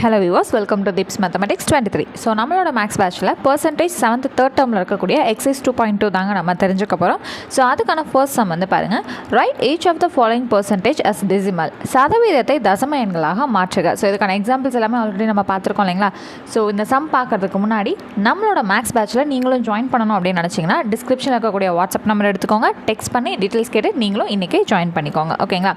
Hello viewers, welcome to Deeps Mathematics 23. So நம்மளோட maths பேட்சில் percentage 7th third டேர்மில் இருக்கக்கூடிய எக்ஸைஸ் 2.2 தாங்க நம்ம தெரிஞ்சுக்க போகிறோம். ஸோ அதுக்கான ஃபர்ஸ்ட் சம் வந்து பாருங்கள். Write each of the following percentage as decimal. சதவீதத்தை தசம எண்களாக மாற்றுக. ஸோ இதுக்கான எக்ஸாம்பிள்ஸ் எல்லாமே ஆல்ரெடி நம்ம பார்த்துருக்கோம் இல்லைங்களா. ஸோ இந்த சம் பார்க்கறதுக்கு முன்னாடி நம்மளோட மேக்ஸ் பேட்சில் நீங்களும் ஜாயின் பண்ணணும் அப்படின்னு நினச்சிங்கன்னா டிஸ்கிரிப்ஷனில் இருக்கக்கூடிய வாட்ஸ்அப் நம்பர் எடுத்துக்கோங்க. டெக்ஸ்ட் பண்ணி டீட்டெயில்ஸ் கேட்டு நீங்களும் இன்றைக்கி ஜாயின் பண்ணிக்கோங்க. ஓகேங்களா,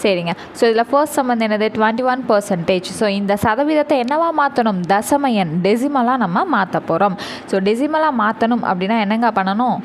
சரிங்க. ஸோ இதில் ஃபர்ஸ்ட் சம் வந்து என்னது 21%. ஸோ இந்த சதவீதத்தை என்னவா மாற்றணும்? தசம எண் டெசிமலாக நம்ம மாற்ற போகிறோம். ஸோ டெசிமலாக மாற்றணும் அப்படின்னா என்னங்க பண்ணணும்?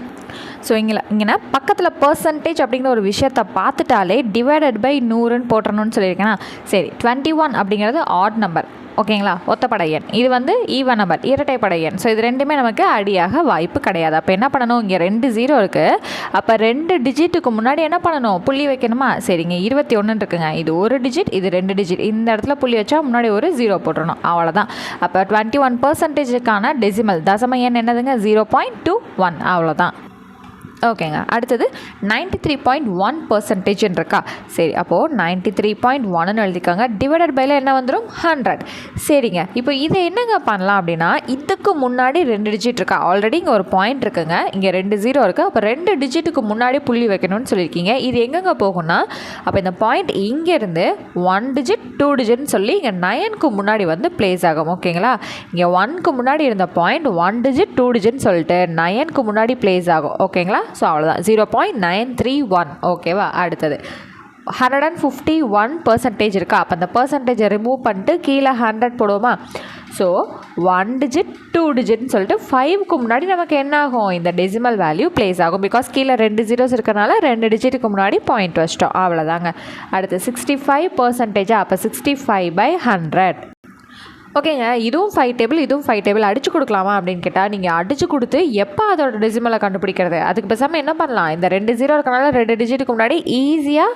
ஸோ இங்கே பக்கத்தில் பர்சன்டேஜ் அப்படிங்கிற ஒரு விஷயத்தை பார்த்துட்டாலே டிவைடட் பை 100ன்னு போட்டணும்னு சொல்லியிருக்கேன்னா, சரி 21 அப்படிங்கிறது ஆட் நம்பர். ஓகேங்களா, ஒத்தப்படை எண். இது வந்து ஈவன் நம்பர், இரட்டைப்படை எண். ஸோ இது ரெண்டுமே நமக்கு அடியாக வாய்ப்பு கிடையாது. அப்போ என்ன பண்ணணும்? இங்கே 2 0 இருக்குது. அப்போ 2 டிஜிட்டுக்கு முன்னாடி என்ன பண்ணணும்? புள்ளி வைக்கணுமா? சரிங்க, 21 இருக்குங்க. இது ஒரு டிஜிட், இது 2 டிஜிட். இந்த இடத்துல புள்ளி வச்சா முன்னாடி ஒரு 0 போட்டுடணும். அவ்வளோதான். அப்போ 21%க்கான டெசிமல் தசம எண் என்னதுங்க? 0.21. அவ்வளோதான். ஓகேங்க. அடுத்தது 93.1% இருக்கா? சரி, அப்போது 93.1ன்னு எழுதிக்காங்க. டிவைடட் பைல என்ன வந்துடும்? 100. சரிங்க, இப்போ இதை என்னங்க பண்ணலாம் அப்படின்னா, இதுக்கு முன்னாடி 2 டிஜிட் இருக்கா? ஆல்ரெடி இங்கே ஒரு பாயிண்ட் இருக்குங்க, இங்கே 2 0 இருக்குது. அப்போ 2 டிஜிட்டுக்கு முன்னாடி புள்ளி வைக்கணும்னு சொல்லியிருக்கீங்க. இது எங்கெங்கே போகும்னா, அப்போ இந்த பாயிண்ட் இங்கேருந்து 1 டிஜிட் 2 டிஜிட்னு சொல்லி இங்கே 9க்கு முன்னாடி வந்து பிளேஸ் ஆகும். ஓகேங்களா, இங்கே 1க்கு முன்னாடி இருந்த பாயிண்ட் 1 டிஜிட் 2 டிஜிட்னு சொல்லிட்டு 9க்கு முன்னாடி பிளேஸ் ஆகும். ஓகேங்களா, ஸோ அவ்வளோதான். 0.931. ஓகேவா. அடுத்தது 151% இருக்கா? அப்போ அந்த பர்சன்டேஜை ரிமூவ் பண்ணிட்டு கீழே 100 போடுவோமா? ஸோ 1 டிஜிட் 2 டிஜிட்னு சொல்லிட்டு 5க்கு முன்னாடி நமக்கு என்ன ஆகும்? இந்த டெசிமல் வேல்யூ பிளேஸ் ஆகும். பிகாஸ் கீழே 2 zeros இருக்கனால 2 டிஜிட்டுக்கு முன்னாடி பாயிண்ட் வச்சிட்டோம். அவ்வளோதாங்க. அடுத்து 65%. அப்போ 65/100. ஓகேங்க, இதுவும் 5 டேபிள், இதுவும் 5 டேபிள். அடிச்சு கொடுக்கலாமா அப்படின்னு கேட்டால், நீங்கள் அடிச்சு கொடுத்து எப்போ அதோட டெசிமலை கண்டுபிடிக்கிறது? அதுக்கு பேசாமல் என்ன பண்ணலாம்? இந்த 2 0 இருக்கனால 2 டிஜிட்டுக்கு முன்னாடி ஈஸியாக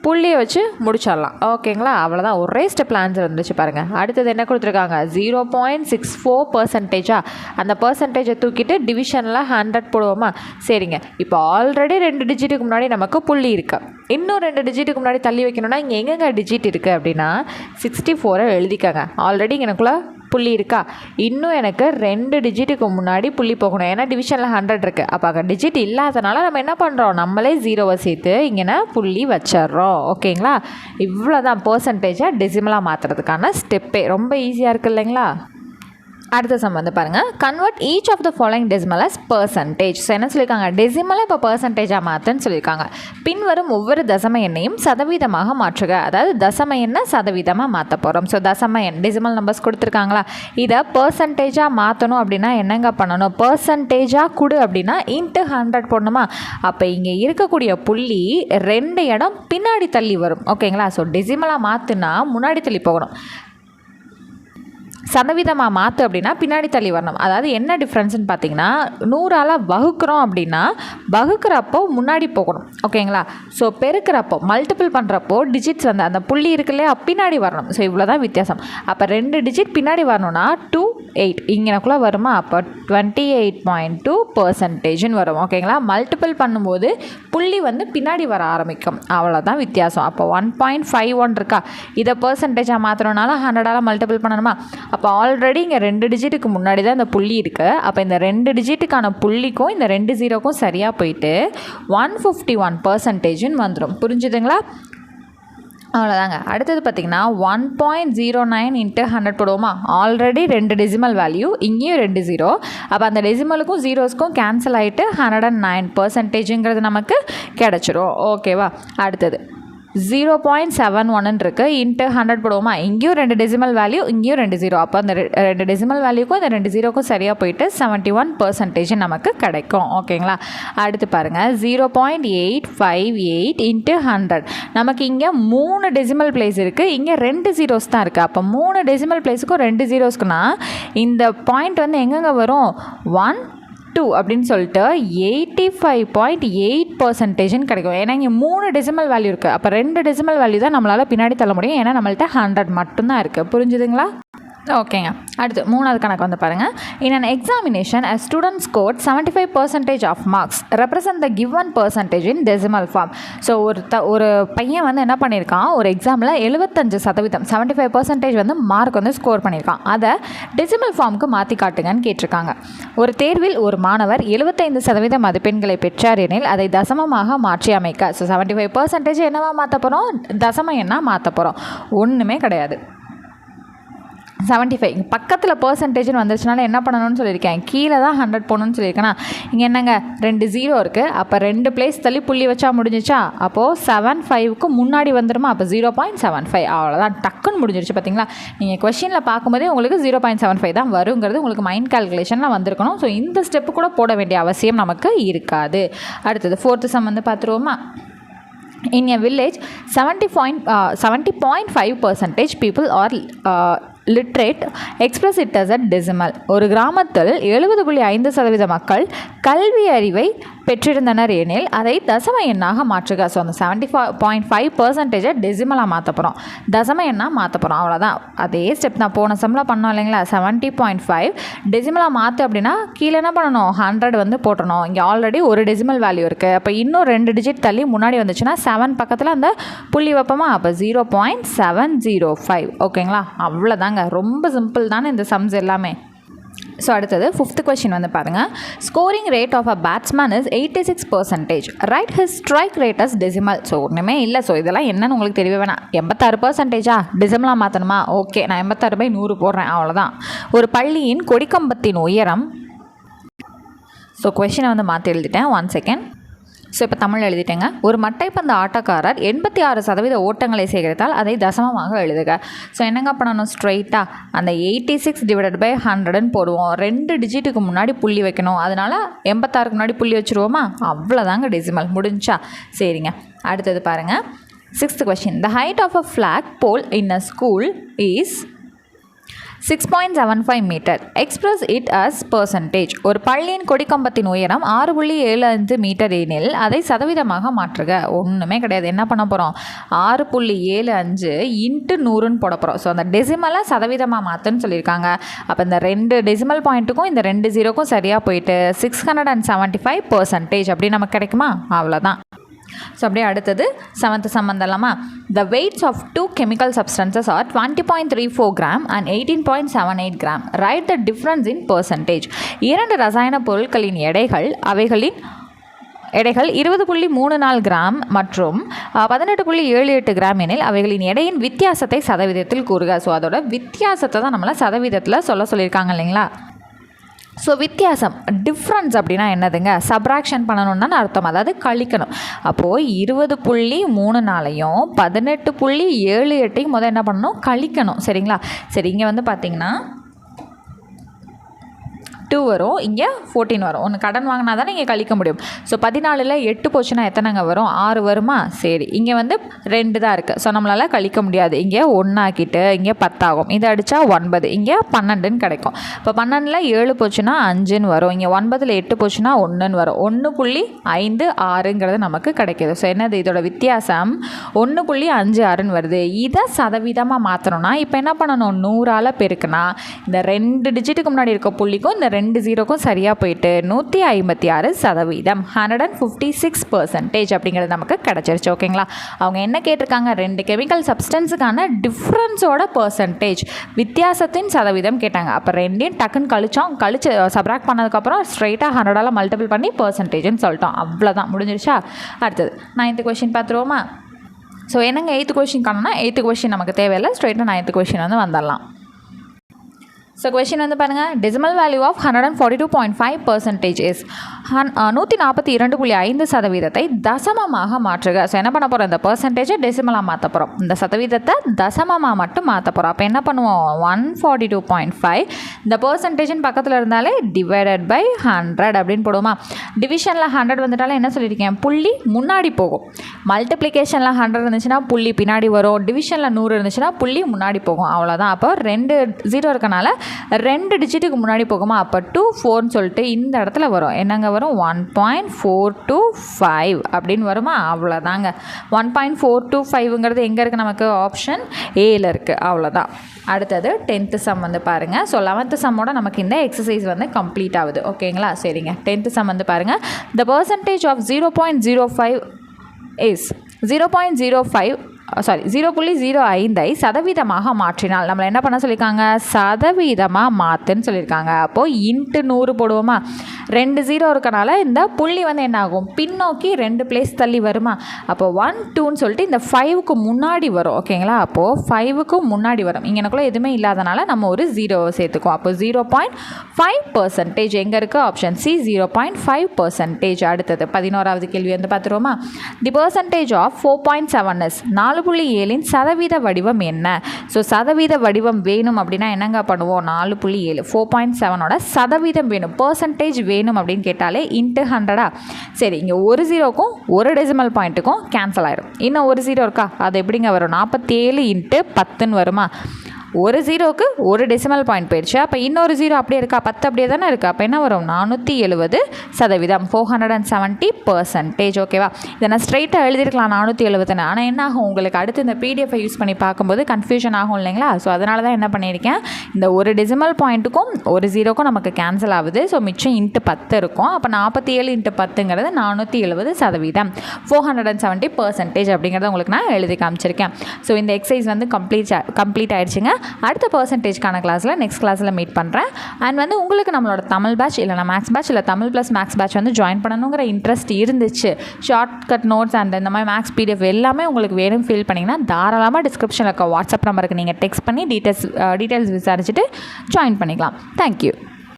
புள்ளியை வச்சு முடிச்சிடலாம். ஓகேங்களா, அவ்வளோதான். ஒரே ஸ்டெப்பில் ஆன்சர் வந்துச்சு பாருங்கள். அடுத்தது என்ன கொடுத்துருக்காங்க? 0.64%. அந்த பர்சன்டேஜை தூக்கிட்டு டிவிஷனில் 100 போடுவோமா? சரிங்க, இப்போ ஆல்ரெடி 2 டிஜிட்டுக்கு முன்னாடி நமக்கு புள்ளி இருக்குது. இன்னும் 2 டிஜிட்டுக்கு முன்னாடி தள்ளி வைக்கணும்னா இங்கே எங்கெங்க டிஜிட் இருக்குது அப்படின்னா 64 எழுதிக்காங்க. ஆல்ரெடி எனக்குள்ளே புள்ளி இருக்கா? இன்னும் எனக்கு 2 டிஜிட்டுக்கு முன்னாடி புள்ளி போகணும். ஏன்னா டிவிஷனில் 100 இருக்குது. அப்போ அங்கே டிஜிட் இல்லாதனால நம்ம என்ன பண்ணுறோம்? நம்மளே 0வை சேர்த்து இங்கே புள்ளி வச்சிட்றோம். ஓகேங்களா, இவ்வளோ தான் பர்சன்டேஜை டெசிமலாக மாற்றுறதுக்கான ஸ்டெப்பே. ரொம்ப ஈஸியாக இருக்குது இல்லைங்களா. அடுத்த சம் வந்து பாருங்கள். Convert each of the following decimal as percentage. So என்ன சொல்லியிருக்காங்க? டெசிமலை இப்போ பர்சன்டேஜாக மாற்றுன்னு சொல்லியிருக்காங்க. பின்வரும் ஒவ்வொரு தசம எண்ணையும் சதவீதமாக மாற்றுக. அதாவது தசம எண்ணை சதவீதமாக மாற்ற போகிறோம். ஸோ தசம எண் டெசிமல் நம்பர்ஸ் கொடுத்துருக்காங்களா? இதை பர்சன்டேஜாக மாற்றணும் அப்படின்னா என்னங்க பண்ணணும்? பர்சன்டேஜாக கொடு அப்படின்னா இன்ட்டு 100 போடணுமா? அப்போ இங்கே இருக்கக்கூடிய புள்ளி 2 இடம் பின்னாடி தள்ளி வரும். ஓகேங்களா, ஸோ டெசிமலாக மாற்றுனா முன்னாடி தள்ளி போகணும். சதவீதமாக மாற்று அப்படின்னா பின்னாடி தள்ளி வரணும். அதாவது என்ன டிஃப்ரென்ஸ்னு பார்த்தீங்கன்னா, 100ஆல் வகுக்கிறோம் அப்படின்னா வகுக்கிறப்போ முன்னாடி போகணும். ஓகேங்களா, ஸோ பெருக்கிறப்போ மல்டிபிள் பண்ணுறப்போ டிஜிட்ஸ் வந்து அந்த புள்ளி இருக்குல்லையா பின்னாடி வரணும். ஸோ இவ்வளோ தான் வித்தியாசம். அப்போ 2 டிஜிட் பின்னாடி வரணும்னா 28 இங்கனக்குள்ளே வருமா? அப்போ 28.2% வரும். ஓகேங்களா, மல்டிபிள் பண்ணும்போது புள்ளி வந்து பின்னாடி வர ஆரம்பிக்கும். அவ்வளோதான் வித்தியாசம். அப்போ 1.51 இருக்கா? இதை பர்சன்டேஜாக மாற்றணுனால 100ஆல் மல்டிபிள் பண்ணணுமா? அப்போ ஆல்ரெடி இங்கே 2 டிஜிட்டுக்கு முன்னாடி தான் இந்த புள்ளி இருக்குது. அப்போ இந்த 2 டிஜிட்டுக்கான புள்ளிக்கும் இந்த 2 0க்கும் சரியாக போயிட்டு 151% வந்துடும். புரிஞ்சுதுங்களா? அவ்வளோதாங்க. அடுத்தது பார்த்திங்கன்னா 1.09 × 100 போடுவோமா? ஆல்ரெடி 2 டெசிமல் வேல்யூ, இங்கேயும் 2 0. அப்போ அந்த டெசிமலுக்கும் ஜீரோஸ்க்கும் கேன்சல் ஆகிட்டு 109%ங்கிறது நமக்கு கிடச்சிரும். ஓகேவா. அடுத்தது 0.71 இருக்குது. இன்ட்டு 100 போடுவோமா? இங்கேயும் 2 டெசிமல் வேல்யூ, இங்கேயும் 2 0. அப்போ அந்த 2 டெசிமல் வேல்யூக்கும் இந்த 2 0க்கும் சரியாக போயிட்டு 71% நமக்கு கிடைக்கும். ஓகேங்களா. அடுத்து பாருங்கள் 0.858 × 100. நமக்கு இங்கே 3 டெசிமல் பிளேஸ் இருக்குது, இங்கே 2 zeros தான் இருக்குது. அப்போ 3 டெசிமல் பிளேஸுக்கும் 2 zeroஸ்க்குனா இந்த பாயிண்ட் வந்து எங்கெங்கே வரும்? 1 2 அப்படின்னு சொல்லிட்டு 85.8% கிடைக்கும். ஏன்னா இங்கே 3 டெசிமல் வேல்யூ இருக்குது. அப்போ 2 டெசிமல் வேல்யூ தான் நம்மளால் பின்னாடி தள்ள முடியும். ஏன்னா நம்மள்ட்ட 100 மட்டும்தான் இருக்குது. புரிஞ்சுதுங்களா? ஓகேங்க. அடுத்து 3வது கணக்கு வந்து பாருங்கள். In an examination a student scored 75% of marks represent the given percentage in decimal form. So ஒரு பையன் வந்து என்ன பண்ணியிருக்கான், ஒரு எக்ஸாமில் 75% 75% வந்து மார்க் வந்து ஸ்கோர் பண்ணியிருக்கான். அதை டெசிமல் ஃபார்முக்கு மாற்றி காட்டுங்கன்னு கேட்டிருக்காங்க. ஒரு தேர்வில் ஒரு மாணவர் 75% மதிப்பெண்களை பெற்றார் எனில் அதை தசமமாக மாற்றி அமைக்க. ஸோ 75% என்னவா மாற்ற போகிறோம், தசமம் என்ன மாற்ற போகிறோம், ஒன்றுமே கிடையாது. 75 பக்கத்தில் பர்சன்டேஜ்னு வந்துருச்சுனால என்ன பண்ணணும்னு சொல்லியிருக்கேன், கீழே தான் 100 போகணுன்னு சொல்லியிருக்கேன்னா, இங்கே என்னங்க 2 0 இருக்குது, அப்போ 2 பிளேஸ் தள்ளி புள்ளி வச்சா முடிஞ்சிச்சா, அப்போது 75க்கு முன்னாடி வந்துடுமா, அப்போ 0.75 அவ்வளோதான், டக்குன்னு முடிஞ்சிருச்சு. பார்த்தீங்களா, நீங்கள் கொஷினில் பார்க்கும்போதே உங்களுக்கு 0.75 தான் வருங்கிறது உங்களுக்கு மைண்ட் கால்குலேஷனில் வந்திருக்கணும். ஸோ இந்த ஸ்டெப்பு கூட போட வேண்டிய அவசியம் நமக்கு இருக்காது. அடுத்தது 4th சம் வந்து பார்த்துருவோமா. In a village, 70.5% people are literate express it as a decimal. ஒரு கிராமத்தில் 70.5% மக்கள் கல்வி அறிவை பெற்றிருந்தனர் எனில் அதை தசம எண்ணாக மாற்றுக. ஸோ அந்த 75.5% டெசிமலாக மாற்ற போகிறோம், தசம எண்ணாக மாற்ற போகிறோம், அவ்வளோதான். அதே ஸ்டெப் நான் போன சம்மில் பண்ணோம் இல்லைங்களா. 70.5 டெசிமலாக மாற்று அப்படின்னா கீழே என்ன பண்ணணும், 100 வந்து போட்டணும். இங்கே ஆல்ரெடி ஒரு டெசிமல் வேல்யூ இருக்குது, அப்போ இன்னும் 2 டிஜிட் தள்ளி முன்னாடி வந்துச்சுன்னா 7 பக்கத்தில் அந்த புள்ளி வைப்போமா, அப்போ 0.705. ஓகேங்களா, அவ்வளோதாங்க, ரொம்ப சிம்பிள் தானே இந்த சம்ஸ் எல்லாமே. ஸோ அடுத்தது 5th கொஸ்டின் வந்து பாருங்கள். Scoring rate of a batsman is 86%. Write his strike rate as decimal. So ஒன்றுமே இல்லை. ஸோ இதெல்லாம் என்னன்னு உங்களுக்கு தெரியவே வேணாம். 86%, டெசிமலாக மாற்றணுமா, ஓகே நான் 86/100 போடுறேன், அவ்வளோதான். ஒரு பள்ளியின் கொடிக்கம்பத்தின் உயரம். ஸோ கொஸ்டினை வந்து மாற்றி எழுதிட்டேன், 1 செகண்ட். ஸோ இப்போ தமிழ் எழுதிட்டேங்க. ஒரு மட்டைப்பந்து ஆட்டக்காரர் 86% ஓட்டங்களை சேகரித்தால் அதை தசமமாக எழுதுக. ஸோ என்னங்க பண்ணணும், ஸ்ட்ரைட்டாக அந்த 86/100 போடுவோம். 2 டிஜிட்டுக்கு முன்னாடி புள்ளி வைக்கணும், அதனால் 86க்கு முன்னாடி புள்ளி வச்சுருவோமா, அவ்வளோதாங்க டெசிமல், முடிஞ்சா. சரிங்க, அடுத்தது பாருங்கள். 6th question. The height of a flag pole in a school is 6.75 metre. Express it as percentage. ஒரு பள்ளியின் கொடிக்கம்பத்தின் உயரம் 6.75 மீட்டர் எனில் அதை சதவீதமாக மாற்றுக. ஒன்றுமே கிடையாது, என்ன பண்ண போகிறோம், 6.75 × 100ன்னு போட போகிறோம். ஸோ அந்த டெசிமலாக சதவீதமாக மாற்றுன்னு சொல்லியிருக்காங்க. அப்போ இந்த 2 டெசிமல் பாயிண்ட்டுக்கும் இந்த 2 0க்கும் சரியாக போயிட்டு 675% அப்படி நமக்கு கிடைக்குமா, அவ்வளோதான். ஸோ அப்படியே அடுத்தது 7th சம் வந்துடலாமா. The weights of 2 chemical substances are 20.34 gram and 18.78 gram. Right the difference in percentage. 2 ரசாயன பொருட்களின் எடைகள் 20.34 கிராம் மற்றும் 18.78 கிராம் எனில் அவைகளின் எடையின் வித்தியாசத்தை சதவீதத்தில் கூறுக. ஸோ அதோட வித்தியாசத்தை தான் நம்மளை சதவீதத்தில் சொல்லியிருக்காங்க இல்லைங்களா. ஸோ வித்தியாசம், டிஃப்ரென்ஸ் அப்படின்னா என்னதுங்க, சப்ராக்ஷன் பண்ணணும்னு அர்த்தம், அதாவது கழிக்கணும். அப்போது 20.34 18.78 முதல் என்ன பண்ணணும், கழிக்கணும். சரிங்களா. சரி, இங்கே வந்து பார்த்திங்கன்னா 2 வரும், இங்கே 14 வரும். ஒன்று கடன் வாங்கினா தானே இங்கே கழிக்க முடியும். ஸோ 14ல் 8 போச்சுன்னா எத்தனைங்க வரும், 6 வருமா. சரி, இங்கே வந்து 2 தான் இருக்குது. ஸோ நம்மளால் கழிக்க முடியாது. இங்கே 1 ஆக்கிட்டு இங்கே 10 ஆகும். இதை அடித்தா 9, இங்கே 12ன்னு கிடைக்கும். இப்போ 12ல் 7 போச்சுன்னா 5ன்னு வரும். இங்கே 9ல் 8 போச்சுன்னா 1ன்னு வரும். 1.56ங்கிறது நமக்கு கிடைக்கிது. ஸோ என்னது, இதோட வித்தியாசம் 1.56ன்னு வருது. இதை சதவீதமாக மாற்றணும்னா இப்போ என்ன பண்ணணும், 100ஆல் பெருக்குனா இந்த 2 டிஜிட்டுக்கு முன்னாடி இருக்க புள்ளிக்கும் இந்த 2 0க்கும் சரியாக போயிட்டு 156%, 156% அப்படிங்கிறது நமக்கு கிடச்சிருச்சு. ஓகேங்களா. அவங்க என்ன கேட்டிருக்காங்க, 2 கெமிக்கல் சப்ஸ்டன்ஸுக்கான டிஃப்ரென்ஸோட பர்சன்டேஜ், வித்தியாசத்தின் சதவீதம் கேட்டாங்க. அப்போ 2யும் டக்குன்னு கழிச்சு சப்ராக்ட் பண்ணதுக்கப்புறம் ஸ்ட்ரைட்டாக 100ஆல் மல்டிபிள் பண்ணி பர்சன்டேஜ்னு சொல்லிட்டோம். அவ்வளோதான், முடிஞ்சிருச்சா. அடுத்தது 9th கொஸ்டின் பார்த்துருவோமா. ஸோ என்னங்க 8th கொஸ்டின் காணோன்னா 8th கொஸ்டின் நமக்கு தேவையில்லை, ஸ்ட்ரைட்டாக 9th கொஸ்டின் வந்து வந்துடலாம். ஸோ கொஸ்டின் வந்து பாருங்கள். டெசிமல் வேல்யூ ஆஃப் 142.5% இஸ் 142.5% தசமமாக மாற்றுக. ஸோ என்ன பண்ண போகிறோம், இந்த பர்சன்டேஜை டெசிமலாக மாற்ற போகிறோம், இந்த சதவீதத்தை தசமமாக மட்டும் மாற்ற போகிறோம். அப்போ என்ன பண்ணுவோம், 142.5 இந்த பர்சன்டேஜின் பக்கத்தில் இருந்தாலே டிவைடட் பை 100 அப்படின்னு போடுவோமா. டிவிஷனில் 100 வந்துட்டாலும் என்ன சொல்லியிருக்கேன், புள்ளி முன்னாடி போகும். மல்டிப்ளிகேஷனில் 100 இருந்துச்சுன்னா புள்ளி பின்னாடி வரும். டிவிஷனில் 100 இருந்துச்சுன்னா புள்ளி முன்னாடி போகும். அவ்வளோதான். அப்போ 2 0 இருக்கனால 2 டிஜிட்டுக்கு முன்னாடி போகுமா, அப்போ 24ன்னு சொல்லிட்டு இந்த இடத்துல வரும். என்னங்க வரும், 1.425 அப்படின்னு வருமா, அவ்வளோதாங்க. 1.425ங்கிறது எங்கே இருக்குது, நமக்கு ஆப்ஷன் ஏல இருக்குது, அவ்வளோதான். அடுத்தது 10th சம் வந்து பாருங்கள். ஸோ 11th சம்மோட நமக்கு இந்த எக்ஸசைஸ் வந்து கம்ப்ளீட் ஆகுது. ஓகேங்களா, சரிங்க. 10th சம் வந்து பாருங்கள். த பர்சன்டேஜ் ஆஃப் 0.05 இஸ் 0.05 சதவீதமாக மாற்றினால் நம்மளை என்ன பண்ண சொல்லியிருக்காங்க, சதவீதமாக மாற்றுன்னு சொல்லியிருக்காங்க. அப்போது இன்ட்டு 100 போடுவோமா, 2 0 இருக்கனால இந்த புள்ளி வந்து என்ன ஆகும், பின்னோக்கி 2 பிளேஸ் தள்ளி வருமா. அப்போ 1 2ன்னு சொல்லிட்டு இந்த 5க்கு முன்னாடி வரும். ஓகேங்களா, அப்போது 5க்கு முன்னாடி வரும். இங்கே எனக்குள்ள எதுவுமே இல்லாதனால நம்ம ஒரு 0 சேர்த்துக்குவோம். அப்போ 0.5% எங்கே இருக்குது, ஆப்ஷன் சி 0.5%. அடுத்தது 11வது கேள்வி வந்து பார்த்துருவோமா. தி பர்சன்டேஜ் ஆஃப் 4.7 இஸ் 4.7 சதவீத வடிவம் என்ன. ஸோ சதவீத வடிவம் வேணும் அப்படின்னா என்னங்க பண்ணுவோம், 4.7 4.7ஓட சதவீதம் வேணும், பர்சன்டேஜ் வேணும் அப்படின்னு கேட்டாலே இன்ட்டு 100. சரி, இங்கே ஒரு 0க்கும் ஒரு டெசிமல் பாயிண்ட்டுக்கும் கேன்சல் ஆயிடும். இன்னும் ஒரு 0 இருக்கா, அது எப்படிங்க வரும், 47 × 10ன்னு வருமா. ஒரு 0க்கு ஒரு டெசிமல் பாயிண்ட் போயிடுச்சு. அப்போ இன்னொரு 0 அப்படியே இருக்கா, 10 அப்படியே தானே இருக்குது. அப்போ என்ன வரும், 470%, 470%. ஓகேவா, இதை நான் ஸ்ட்ரைட்டாக எழுதிருக்கலாம் 470. ஆனால் என்ன ஆகும், உங்களுக்கு அடுத்து இந்த பிடிஎஃபை யூஸ் பண்ணி பார்க்கும்போது கன்ஃபியூஷன் ஆகும் இல்லைங்களா. ஸோ அதனால தான் என்ன பண்ணியிருக்கேன், இந்த ஒரு டெசிமல் பாயிண்ட்டுக்கும் ஒரு 0க்கும் நமக்கு கேன்சல் ஆகுது. ஸோ மிச்சம் இன்ட்டு 10 இருக்கும். அப்போ 47 × 10ங்கிறது 470%, 470% அப்படிங்கிறத உங்களுக்கு நான் எழுதி காமிச்சிருக்கேன். ஸோ இந்த எக்ஸசைஸ் வந்து கம்ப்ளீட் ஆயிடுச்சுங்க. அடுத்த பர்சன்டேஜ்க்கான கிளாஸில் நெக்ஸ்ட் கிளாஸில் மீட் பண்ணுறேன். அண்ட் வந்து உங்களுக்கு நம்மளோட தமிழ் பேட்ச் இல்லைனா மேக்ஸ் பேட்ச் இல்லை தமிழ் ப்ளஸ் மேக்ஸ் பேட்ச் வந்து ஜாயின் பண்ணணுங்கிற இன்ட்ரெஸ்ட் இருந்துச்சு, ஷார்ட்கட் நோட்ஸ் அண்ட் இந்த மாதிரி மேக்ஸ் பிடிஎஃப் எல்லாமே உங்களுக்கு வேணும் ஃபீல் பண்ணிங்கன்னா தாராளமாக டிஸ்கிரிப்ஷனில் இருக்க வாட்ஸ்அப் நம்பருக்கு நீங்கள் டெக்ஸ்ட் பண்ணி டீட்டெயில்ஸ் விசாரிச்சுட்டு ஜாயின் பண்ணிக்கலாம். தேங்க்யூ.